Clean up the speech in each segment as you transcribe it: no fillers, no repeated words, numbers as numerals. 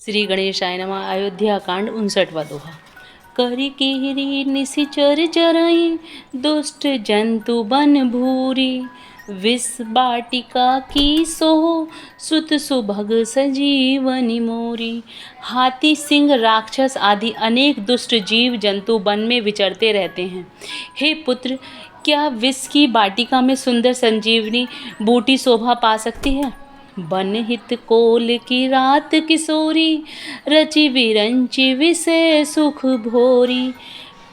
श्री गणेशाय नमः। अयोध्या कांड 59वां दोहा। करी केहरी निशिचर चराई, दुष्ट जंतु बन भूरी। विष बाटिका की सोहो, सुत सुभग सजीवनी मोरी। हाथी, सिंह, राक्षस आदि अनेक दुष्ट जीव जंतु वन में विचरते रहते हैं। हे पुत्र, क्या विष की बाटिका में सुंदर संजीवनी बूटी शोभा पा सकती है? बन हित कोल की रात किशोरी, रचि विरंचि विषय सुख भोरी।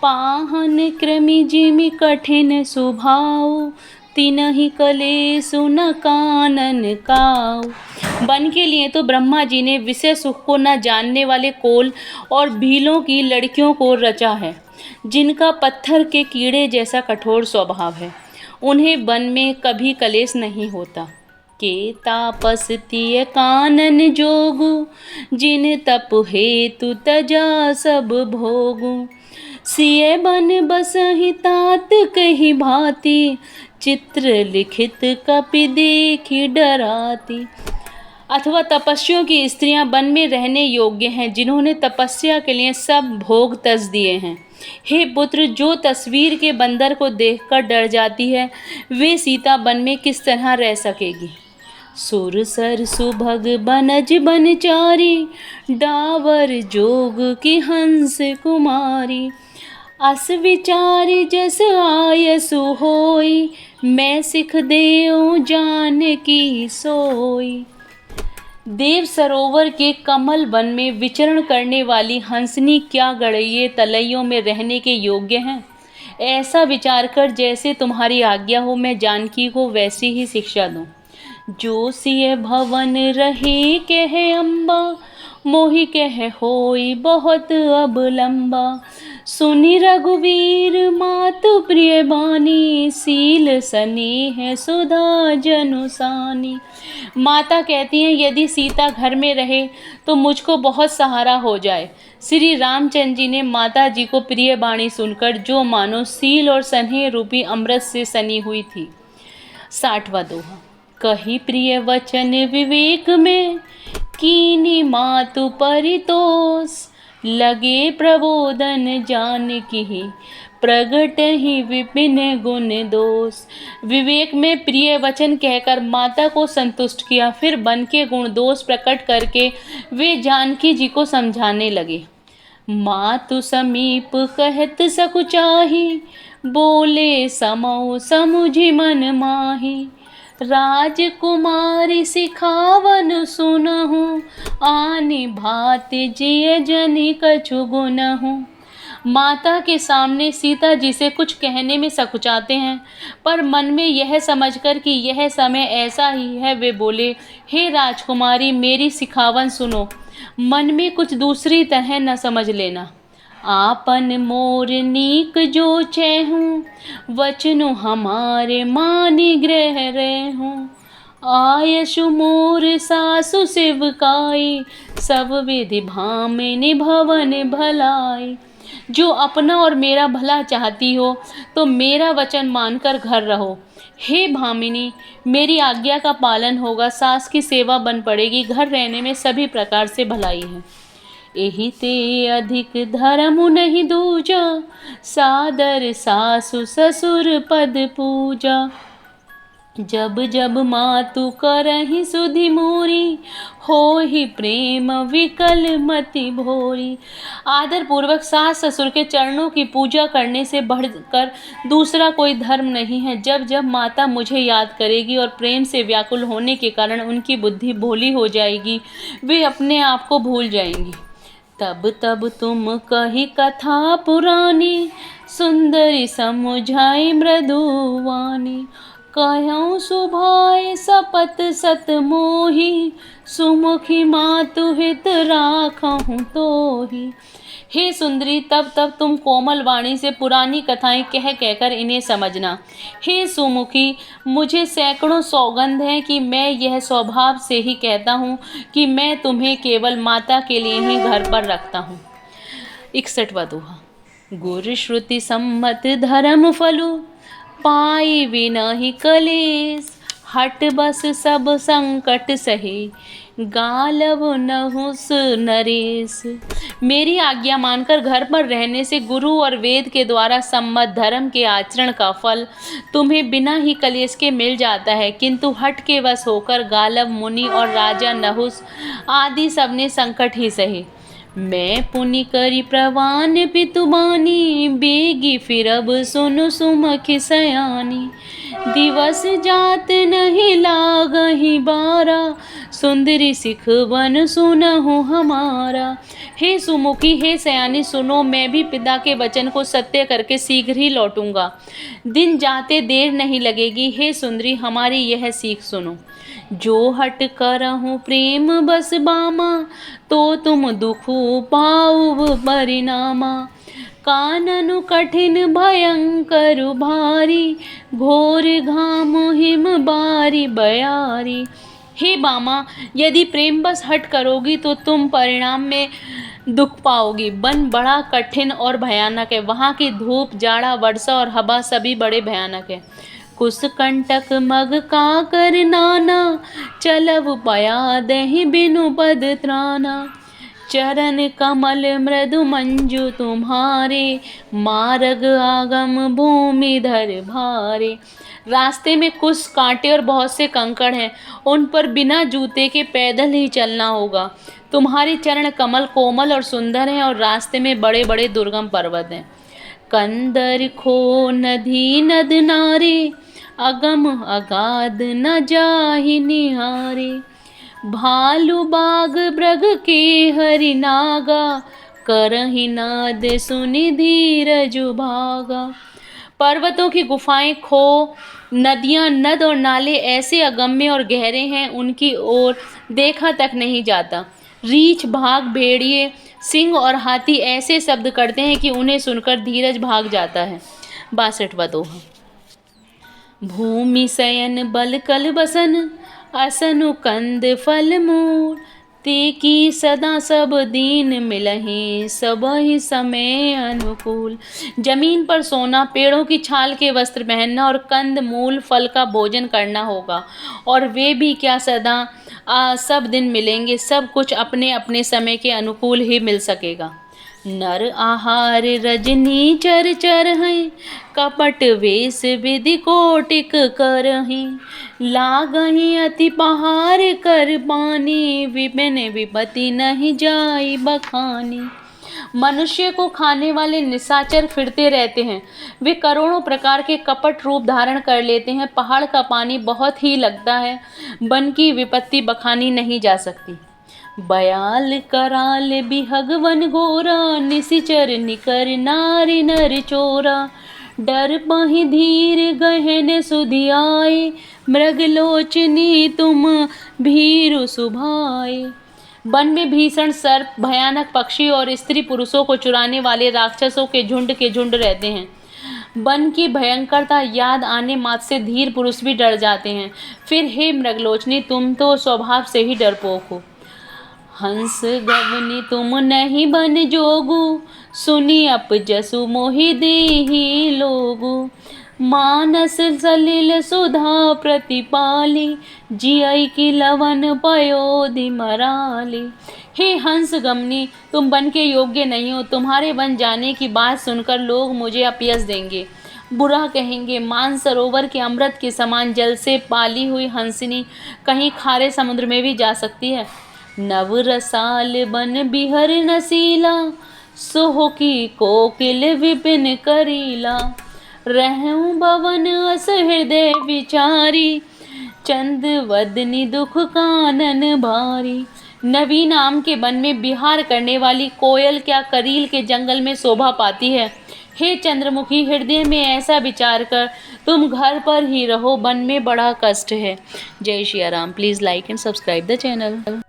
पाहन कृमि जिमि कठिन सुभाव, तिनहि कलेसु न कानन काऊ। वन के लिए तो ब्रह्मा जी ने विषय सुख को न जानने वाले कोल और भीलों की लड़कियों को रचा है, जिनका पत्थर के कीड़े जैसा कठोर स्वभाव है। उन्हें वन में कभी कलेश नहीं होता। के तापस तिय कानन जोगु, जिन तप हेतु तजा सब भोगु। सिय बन बसहि तात कही भांति, चित्र लिखित कपि देखी डराती। अथवा तपस्वियों की स्त्रियां वन में रहने योग्य हैं, जिन्होंने तपस्या के लिए सब भोग तज दिए हैं। हे पुत्र, जो तस्वीर के बंदर को देखकर डर जाती है, वे सीता वन में किस तरह रह सकेगी। सुर सर सुभग बनज बनचारी, डावर जोग की हंस कुमारी। अस विचारी जस आयसु होई, मैं सिख देऊ जान की सोई। देव सरोवर के कमल वन में विचरण करने वाली हंसनी क्या गड़ैये तलैयों में रहने के योग्य हैं? ऐसा विचार कर जैसे तुम्हारी आज्ञा हो, मैं जानकी को वैसी ही शिक्षा दूं। जो सिय भवन रहे कह अम्बा, मोहि कह होई बहुत अब लंबा। सुनि रघुवीर मातु प्रिय बानी, सील स्नेह सुधा जनुसानी। माता कहती हैं, यदि सीता घर में रहे तो मुझको बहुत सहारा हो जाए। श्री रामचंद्र जी ने माता जी को प्रिय बाणी सुनकर जो मानो सील और स्नेह रूपी अमृत से सनी हुई थी। 60वां दोहा। कही प्रिय वचन विवेक में, कीनी मातु परितोष। लगे प्रबोधन जानकी, प्रगट ही विपिन गुण दोष। विवेक में प्रिय वचन कहकर माता को संतुष्ट किया, फिर बन के गुण दोष प्रकट करके वे जानकी जी को समझाने लगे। मातु समीप कहत सकुचाही, बोले समौ समुझि मन माही। राजकुमारी सिखावन सुनहु, आनि भांति जिय जनि कछु गुनहु। माता के सामने सीता जी से कुछ कहने में सकुचाते हैं, पर मन में यह समझकर कि यह समय ऐसा ही है, वे बोले, हे राजकुमारी, मेरी सिखावन सुनो, मन में कुछ दूसरी तरह न समझ लेना। आपन मोर नीक जो चेहूँ, वचनु हमारे मानि ग्रह रहूँ। आयशु मोर सासु सेवकाई, सब विधि भामिनी भवन भलाई। जो अपना और मेरा भला चाहती हो तो मेरा वचन मानकर घर रहो। हे भामिनी, मेरी आज्ञा का पालन होगा, सास की सेवा बन पड़ेगी, घर रहने में सभी प्रकार से भलाई है। एहि ते अधिक धर्म नहीं दूजा, सादर सासु ससुर पद पूजा। जब जब मातु करहि सुधि मोरी, होहि प्रेम विकल मति भोरी। आदर पूर्वक सास ससुर के चरणों की पूजा करने से बढ़कर दूसरा कोई धर्म नहीं है। जब जब माता मुझे याद करेगी और प्रेम से व्याकुल होने के कारण उनकी बुद्धि भोली हो जाएगी, वे अपने आप को भूल जाएंगी। तब तब तुम कही कथा पुरानी, सुंदरी समुझाई मृदुवानी। कहूँ सुभाए सपत सत मोही, सुमुखी मातु हित राखहूँ तोही। हे सुंदरी, तब तब तुम कोमल वाणी से पुरानी कथाएं कह कहकर इन्हें समझना। हे सुमुखी, मुझे सैकड़ों सौगंध हैं कि मैं यह स्वभाव से ही कहता हूँ कि मैं तुम्हें केवल माता के लिए ही घर पर रखता हूँ। 61वां दोहा। गुर श्रुति सम्मत धर्म फलु, पाई विनाहि कलेस। हट बस सब संकट सहे, गालव नहुस नरेश। मेरी आज्ञा मानकर घर पर रहने से गुरु और वेद के द्वारा सम्मत धर्म के आचरण का फल तुम्हें बिना ही कलेश के मिल जाता है, किंतु हट के वश होकर गालव मुनि और राजा नहुस आदि सबने संकट ही सहे। मैं पुनि करी प्रवान पितुबानी, बेगी फिर अब सुनु सुमखि सयानी। दिवस जात नहीं लागहि बारा, सुंदरी सिख वन सुनहु हमारा। हे सुमुखी, हे सयानी, सुनो, मैं भी पिता के वचन को सत्य करके शीघ्र ही लौटूंगा। दिन जाते देर नहीं लगेगी। हे सुंदरी, हमारी यह सीख सुनो। जो हट करहु प्रेम बस बामा, तो तुम दुखु पाऊ परिणामा। काननु कठिन भयंकर भारी, घोर घाम हिम बारी बयारी। हे बामा, यदि प्रेम बस हट करोगी तो तुम परिणाम में दुख पाओगी। वन बड़ा कठिन और भयानक है, वहाँ की धूप, जाड़ा, वर्षा और हवा सभी बड़े भयानक है। कुस कंटक मग का कर नाना, चलव पया दहि बिनु पद त्राना। चरण कमल मृदु मंजु तुम्हारे, मार्ग आगम भूमि धर भारे। रास्ते में कुछ कांटे और बहुत से कंकड़ हैं, उन पर बिना जूते के पैदल ही चलना होगा। तुम्हारे चरण कमल कोमल और सुंदर हैं और रास्ते में बड़े बड़े दुर्गम पर्वत हैं। कंदर खो नदी नद नारे, अगम अगाध न जाहि निहारे। भालू बाग ब्रग के हरि नागा, करहि नाद सुनि धीरज भागा। पर्वतों की गुफाएं, खो, नदियां, नद और नाले ऐसे अगम्य और गहरे हैं, उनकी ओर देखा तक नहीं जाता। रीछ, भाग, भेड़िए, सिंह और हाथी ऐसे शब्द करते हैं कि उन्हें सुनकर धीरज भाग जाता है। 62वां दोहा। भूमि शयन बल कल बसन, असनु कंद फल मूल। ते की सदा सब दीन मिलहि, सबहि समय अनुकूल। जमीन पर सोना, पेड़ों की छाल के वस्त्र पहनना और कंद मूल फल का भोजन करना होगा, और वे भी क्या सदा सब दिन मिलेंगे। सब कुछ अपने अपने समय के अनुकूल ही मिल सकेगा। नर आहार रजनी चर चर हैं, कपट वेश विधि कोटिक करहीं। लागहि अति पहार कर पानी, विपिन विपति नहीं जाई बखानी। मनुष्य को खाने वाले निशाचर फिरते रहते हैं, वे करोड़ों प्रकार के कपट रूप धारण कर लेते हैं। पहाड़ का पानी बहुत ही लगता है, वन की विपत्ति बखानी नहीं जा सकती। बयाल कराल बिहगवन घोरा, निशिचर निकर नारी नर चोरा। डर पहि धीर गहन सुधियाए, मृगलोचनी तुम भीरु सुभाए। वन में भीषण सर्प, भयानक पक्षी और स्त्री पुरुषों को चुराने वाले राक्षसों के झुंड रहते हैं। वन की भयंकरता याद आने मात्र से धीर पुरुष भी डर जाते हैं। फिर हे मृगलोचनी, तुम तो स्वभाव से ही डरपोक हो। हंस गवनी तुम नहीं बन जोगु, सुनी अप जसु मोहि देहि लोगु। मानस सलिल सुधा प्रतिपाली, जियई की लवन पयोधि मराली। हे हंस गमनी, तुम वन के योग्य नहीं हो। तुम्हारे वन जाने की बात सुनकर लोग मुझे अपयस देंगे, बुरा कहेंगे। मानसरोवर के अमृत के समान जल से पाली हुई हंसिनी कहीं खारे समुद्र में भी जा सकती है। नव रसाल बन बिहर नसीला, सोह की कोकिल विपिन करीला। रहूं भवन अस हृदय विचारी, चंद वदनी दुख कानन भारी। नवी नाम के वन में विहार करने वाली कोयल क्या करील के जंगल में शोभा पाती है। हे चंद्रमुखी, हृदय में ऐसा विचार कर तुम घर पर ही रहो, वन में बड़ा कष्ट है। जय Shri Ram. Please like and subscribe the channel.